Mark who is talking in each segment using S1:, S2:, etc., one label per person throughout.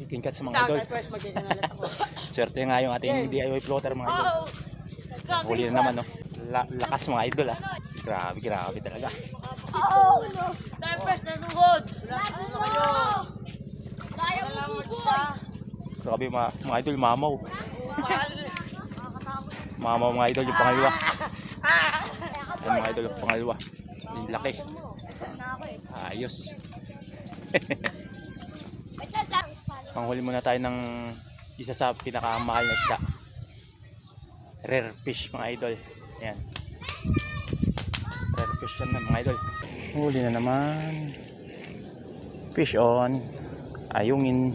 S1: Chicken cut sa mga idol. Swerte nga yung ating DIY floater mga idol. Huli na naman, no? Lakas mga idol, ah. Grabe, grabe talaga. Grabe mga idol, mamaw. Mamaw mga idol, yung pangalawa. Yung mga idol, yung pangalawa. Yung laki. Ayos. Panghuli muna tayo ng isa sa pinakamahal na isda. Rare fish mga idol. Ayan. Rare fish yan mga idol. Huli na naman. Fish on. Ayungin.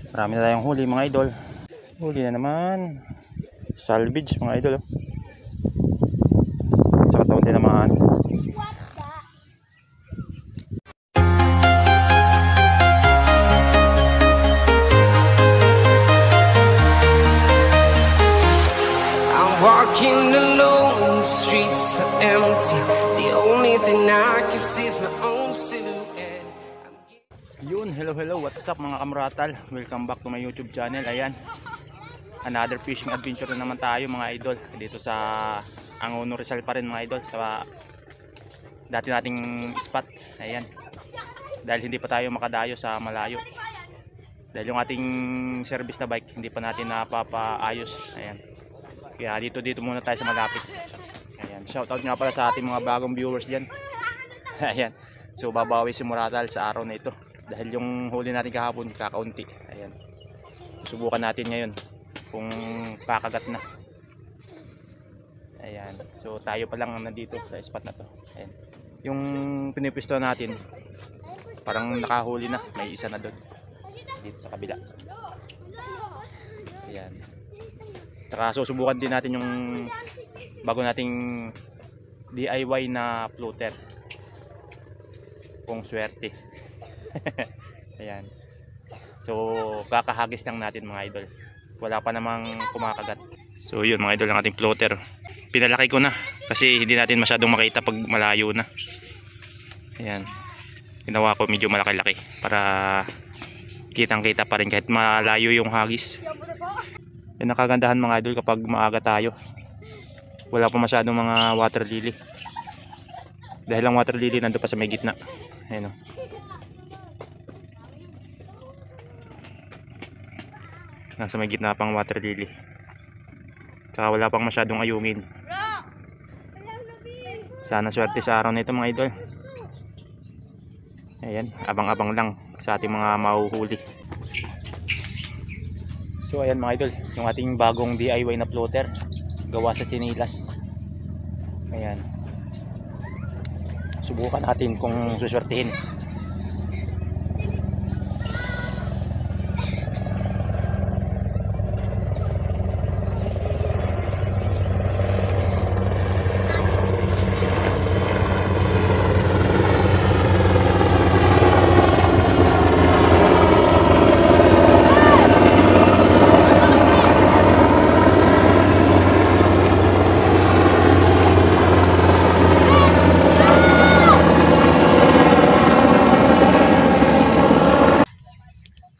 S1: Marami na tayong huli mga idol. Huli na naman. Salvage mga idol. Sa kataon din naman.
S2: Walking alone, the streets are empty. The only thing I can see is my own silhouette.
S1: Yun, hello, what's up mga kamratal? Welcome back to my YouTube channel. Ayan, another fishing adventure na naman tayo mga idol. Dito sa Angono Rizal pa rin mga idol, sa dati nating spot. Ayan, dahil hindi pa tayo makadayo sa malayo, dahil yung ating service na bike hindi pa natin napapaayos. Ayan, kaya dito muna tayo sa malapit. Ayan, shoutout nga pala sa ating mga bagong viewers dyan. Ayan, so babawi si Muratal sa araw na ito, dahil yung huli natin kahapon kakaunti. Ayan, subukan natin ngayon kung pakagat na. Ayan, so tayo pa lang nandito sa spot na to. Ayan, yung pinipisto natin parang nakahuli na, may isa na doon dito sa kabila. Ayan, saka susubukan din natin yung bago nating DIY na floater, kung swerte. Ayan, so kakahagis lang natin mga idol, wala pa namang kumakagat. So yun mga idol, ang ating floater pinalaki ko na kasi hindi natin masyadong makita pag malayo na. Ayan, ginawa ko medyo malaki-laki para kitang kita pa rin kahit malayo yung hagis. Yan ang kagandahan mga idol kapag maaga tayo, wala pa masyadong mga water lily, dahil ang water lily nandun pa sa may gitna. Ayan o, nasa may gitna pang water lily, saka wala pang masyadong ayungin. Sana swerte sa araw na ito mga idol. Ayan, abang-abang lang sa ating mga mahuhuli. So ayan mga idol, yung ating bagong DIY na floater gawa sa chinilas. Ayan, subukan natin kung suswertihin.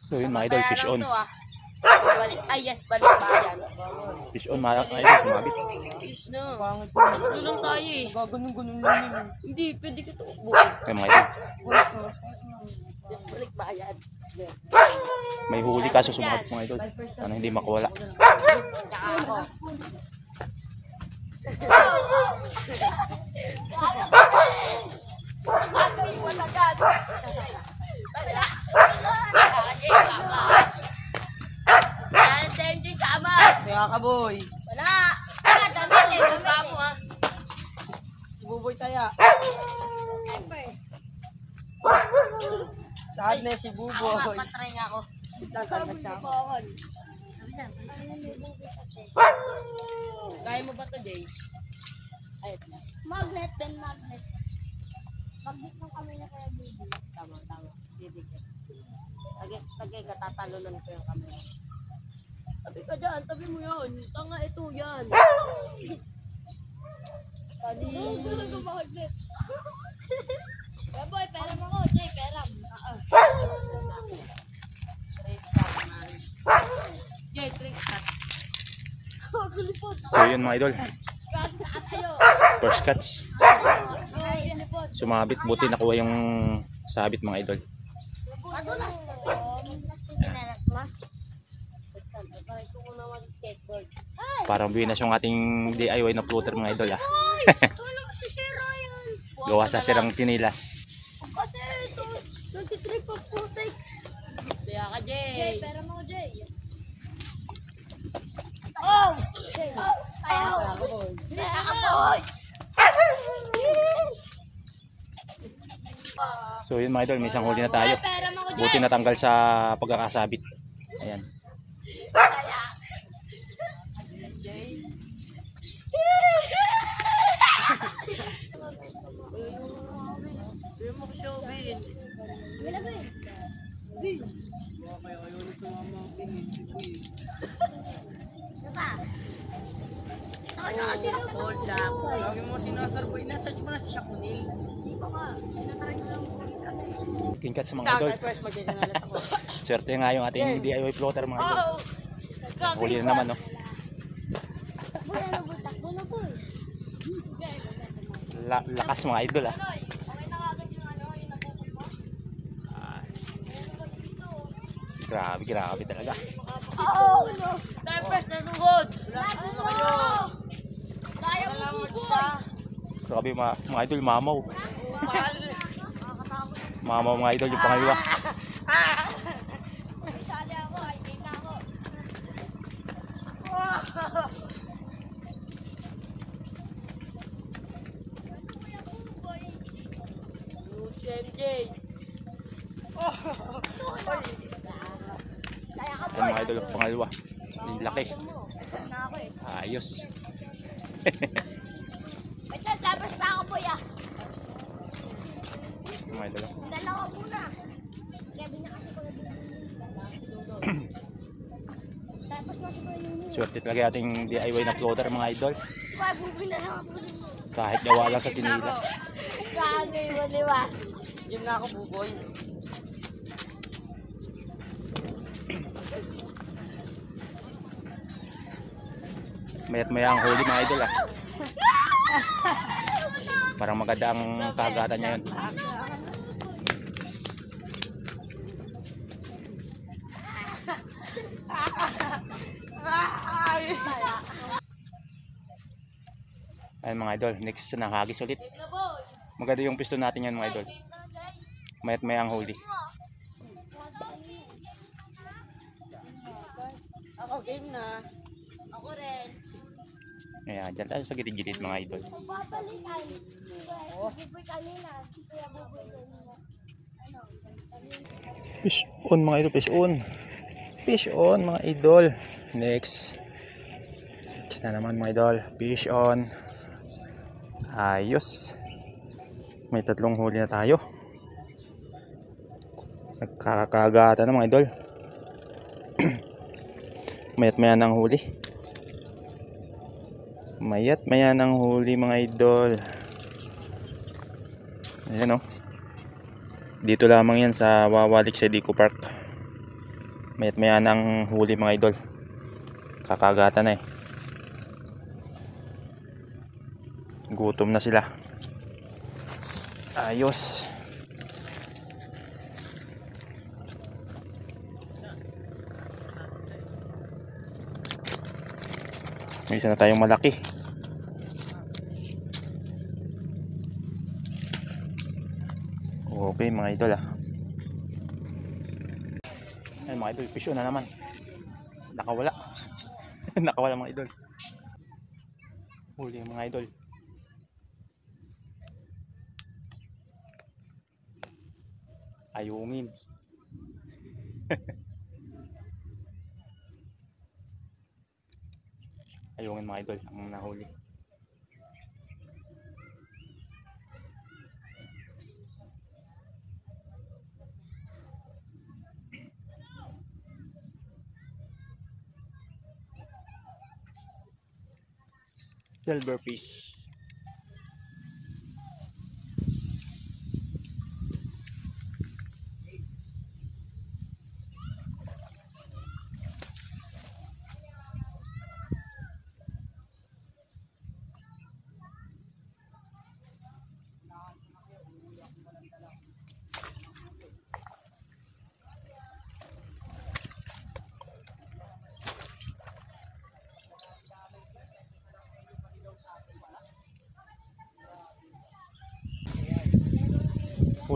S1: So yun mga idol, fish on.
S3: Ay yes, balik bayan.
S1: Fish on mga idol, sumabit.
S3: Fish na. Tatlo lang tayo eh. Ganun lang yun. Hindi, pwede ka ito.
S1: Okay mga idol,
S3: Balik bayan.
S1: may huli kaso sumabit mga idol. Sana hindi makawala.
S3: Ako yung walagan. Kaya ka boy. Wala. Damit eh. Damit eh. Si Buboy taya. Saan na si Buboy? Patry nga ako. Kaya mo ba ito, Jay? Ayot na.
S4: Magnet din, magnet. Magnet ng kami na kaya Buboy.
S3: Tama. Bibigyan. Tagay ka, tatalunan ko yung kamera. Tabi ka dyan, tabi mo yan. Tanga ito yan. Tali.
S4: Talaga magnet. Boy, pera mo ko. Jay, pera.
S1: So yun mga idol. First catch. Sumabit, buti nakuha yung sabit mga idol. Parang binas yung ating DIY na floater mga idol ah. Gawa sa sirang tinilas.
S4: Kasi ito, 23 pa putik.
S3: Kaya ka,
S4: Jay,
S3: Jay.
S4: pera mo, Jay.
S3: Oh!
S4: Jay,
S3: Ayaw!
S4: Nakapoy!
S1: So yun mga idol, may isang huli na tayo.
S4: Pera mo, Jay.
S1: Buti natanggal sa pagkakasabit. Ayan.
S3: Sabi mo ko siya, Bin.
S4: Wala ba eh? Ano pa?
S3: Hold up. Sabi mo si Nasar Boy, na-search mo na si Shakunil.
S4: Hindi ko nga. Tinatry ko lang po isa.
S1: King catch mga idol.
S3: First magkikanalas ako.
S1: Swerte nga yung ating DIY floater mga idol. Huli na naman no.
S4: Boy, ano ba? Takbo na boy.
S1: Lakas mga idol ah.
S4: Noy, okay na agad yung ano, yung napupul mo?
S1: Grabe talaga.
S4: Oo! No!
S3: Time first na tugod.
S4: Ano? Kaya mo po boy!
S1: Grabe mga idol, mamaw. Mamaw mga idol yung pangaliwa.
S4: May sali ako, ay game na ako.
S3: Lucien Jay.
S4: Kaya ka
S1: Yan mga idol yung pangaliwa. Yung laki.
S4: na ako eh.
S1: Ayos.
S4: Wait lang, tapos pa ako boy ah.
S1: Mga idol.
S4: Dalawa muna. Kevin na kasi ko na tapos na si Kuya Nunu.
S1: Swerte talaga ating DIY na floater mga idol.
S4: Why, bubi na lang ako.
S1: Kahit gawa lang sa tinilas.
S4: Kagay mo, di ba?
S3: Yun na ako, buboy.
S1: Mayat maya ang huli mga idol ah. Parang maganda ang kagatan niya yun. Ayun mga idol, next na hagis ulit. Maganda yung piston natin yan mga idol. Mayat maya ang huli.
S3: Ako, game na.
S4: Ako rin.
S1: Ayan, dyan tayo sa gilid-gilid mga idol.
S4: Babalikan. Buboy kanina. Kuya buboy kanina. Ano?
S1: Fish on mga idol, fish on. Fish on mga idol. Next. Next na naman mga idol, fish on. Ayos. May tatlong huli na tayo. Nagkakagata na mga idol. Mayat maya ng huli. Mayat maya ng huli mga idol. Ayan o. Dito lamang yan sa Wawalik sa Dico Park. Mayat maya ng huli mga idol. Kakagata na eh. Gutom na sila. Ayos. May isa na tayong malaki. Okay mga idol ah. Ay mga idol, fish on na naman. Nakawala. Nakawala mga idol. Huli mga idol. Ayungin. Ayungin mga idol ang nahuli. Silverfish.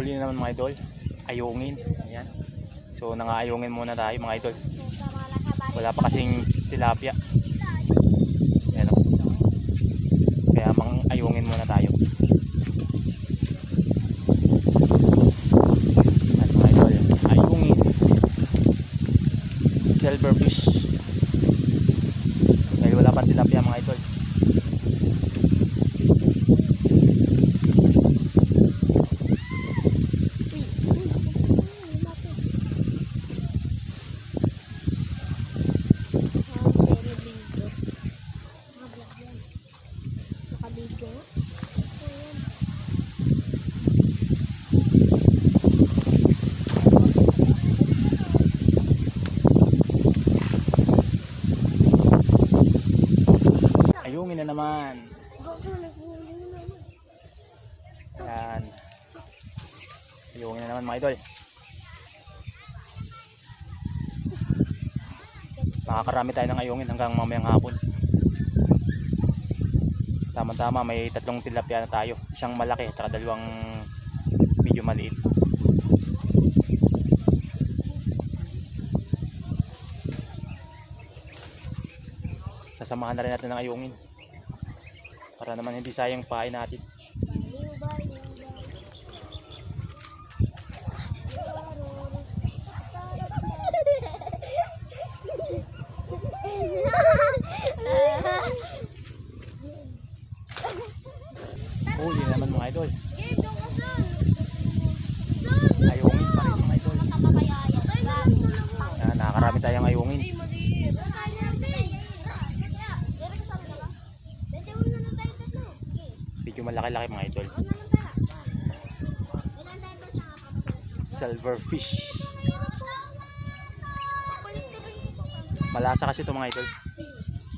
S1: huli na naman mga idol. Ayungin. Ayan. So nangaayungin muna tayo mga idol. Wala pa kasing tilapia. Ayan o. Kaya ayungin muna tayo. At mga idol, ayungin. Silverfish. Dahil wala pa tilapia mga idol. Ayungin na naman. Yan. Ayungin na naman mga idol. Makakarami tayo ng ayungin hanggang mamayang hapon. Tama-tama, may 3 tilapia na tayo. Isang malaki at saka 2 medyo maliit. Sasamahan na rin natin ng ayungin para naman hindi sayang pain natin. Huli naman mga idol. Ayungin pa rin mga idol. Yan, nakakarami tayong ayungin. Medyo malaki-laki mga idol. Silverfish. Malasa kasi ito mga idol.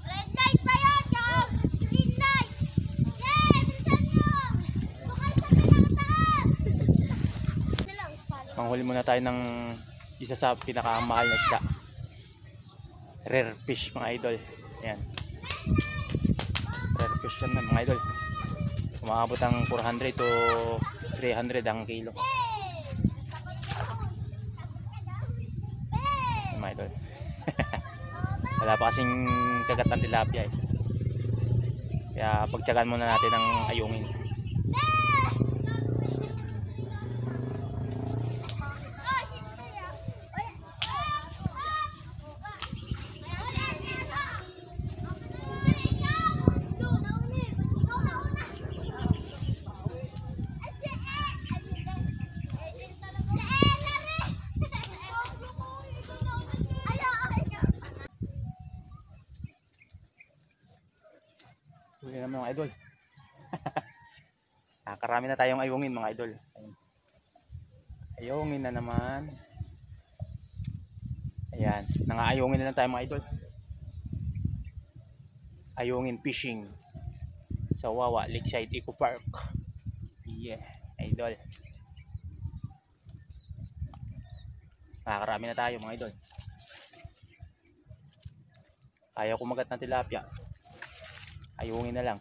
S4: Red light pa yun, yung green light. Yeah, bilisan nyo. Bukal sa pinakataas.
S1: Manghuli muna tayo ng isa sa pinakamahal na isda. Rare fish mga idol. Ayan. Rare fish yan mga idol. Umaabot ang 400 to 300 ang kilo. Mga idol. Wala pa kasing kagat ng tilapia eh. Kaya pagtyagaan muna natin ang ayungin. Huli naman mga idol. Karami na tayong ayungin mga idol. Ayungin na naman. Ayan, nangaayungin na lang tayo mga idol. Ayungin fishing sa Wawa Lakeside Eco Park. Yeah, idol. Nakakarami na tayo mga idol. Ayaw kumagat ng tilapia. Ayungin na lang.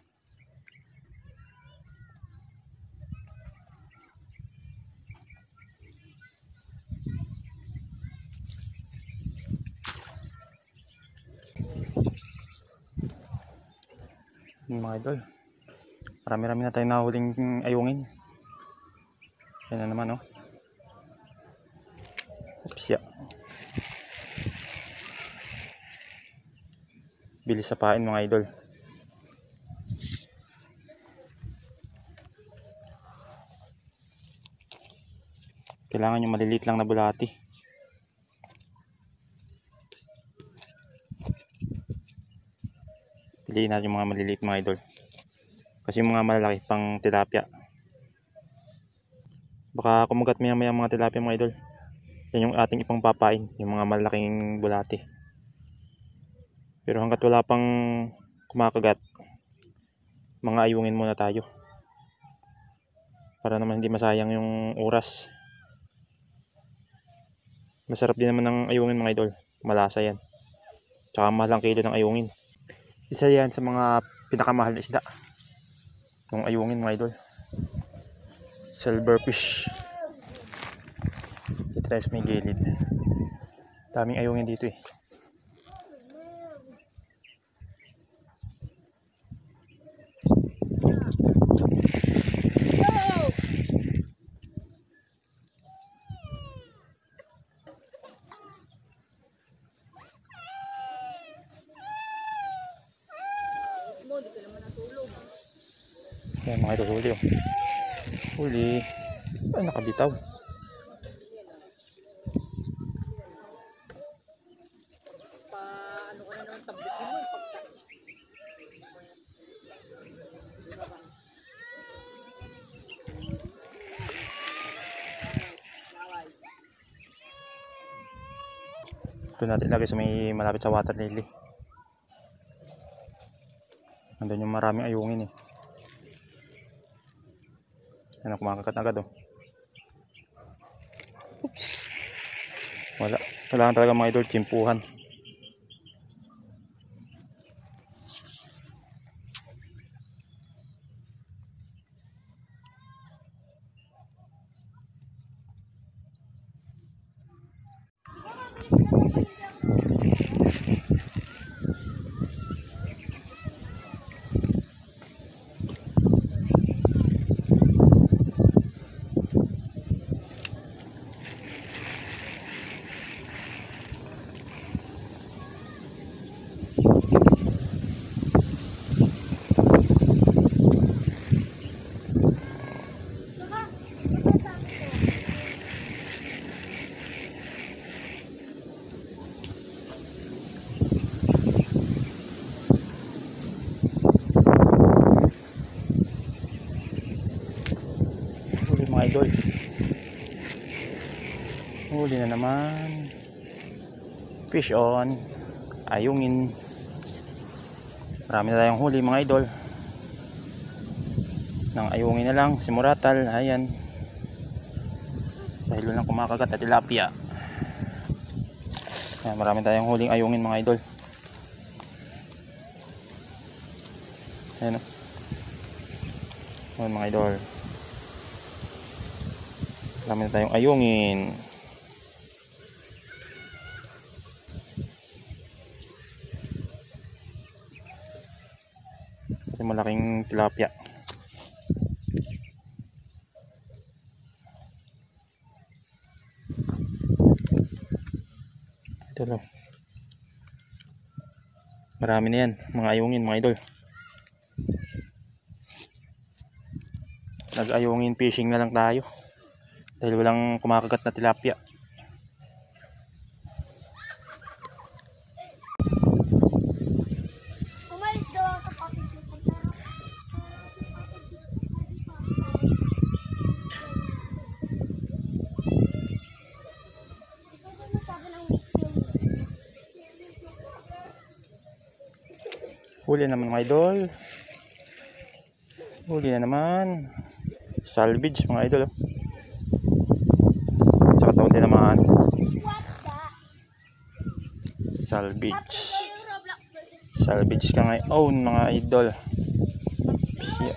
S1: Mga idol, marami-rami na tayo nahuling ayungin. Yan na naman oh. Oops, yeah. Bilis sa pain mga idol. Kailangan yung maliliit lang na bulati. Piliin natin yung mga maliliit mga idol. Kasi yung mga malalaki pang tilapia. Baka kumagat maya maya mga tilapia mga idol. Yan yung ating ipang papain. Yung mga malalaking bulati. Pero hanggat wala pang kumakagat, mga ayungin muna tayo. Para naman hindi masayang yung oras. Masarap din naman ng ayungin mga idol. Malasa yan. Tsaka mahal ang kilo ng ayungin. Isa yan sa mga pinakamahal na isda. Yung ayungin mga idol. Silverfish. tayo sa may gilid. Daming ayungin dito eh. Ayan mga idol, huli oh. Huli. Ay, nakabitaw. Ito natin lagay sa may malapit sa water lily. Nandun yung maraming ayungin eh. Ano, kumakagat agad oh. Oops. Wala. Kailangan talaga mga idol, tsimpuhan. Huli mga idol. Huli na naman. Fish on. Ayungin. Marami na tayong huli mga idol. Nang ayungin na lang. Si Muratal. Ayan. Dahil lang kumakagat na tilapia. Ayan, marami tayong huling ayungin mga idol. Ayan o. Ayan mga idol. Marami na tayong ayungin. Ito malaking tilapia. Ito lang. Marami na yan. Mga ayungin mga idol. Nag-ayungin fishing na lang tayo. Dahil walang kumakagat na tilapia.
S4: Umalis daw ako sa kapitid.
S1: Huli naman mga idol. Huli na naman. Salvage mga idol. Sa katawan din naman. Salvage. Salvage ka ngayon mga idol. Siya.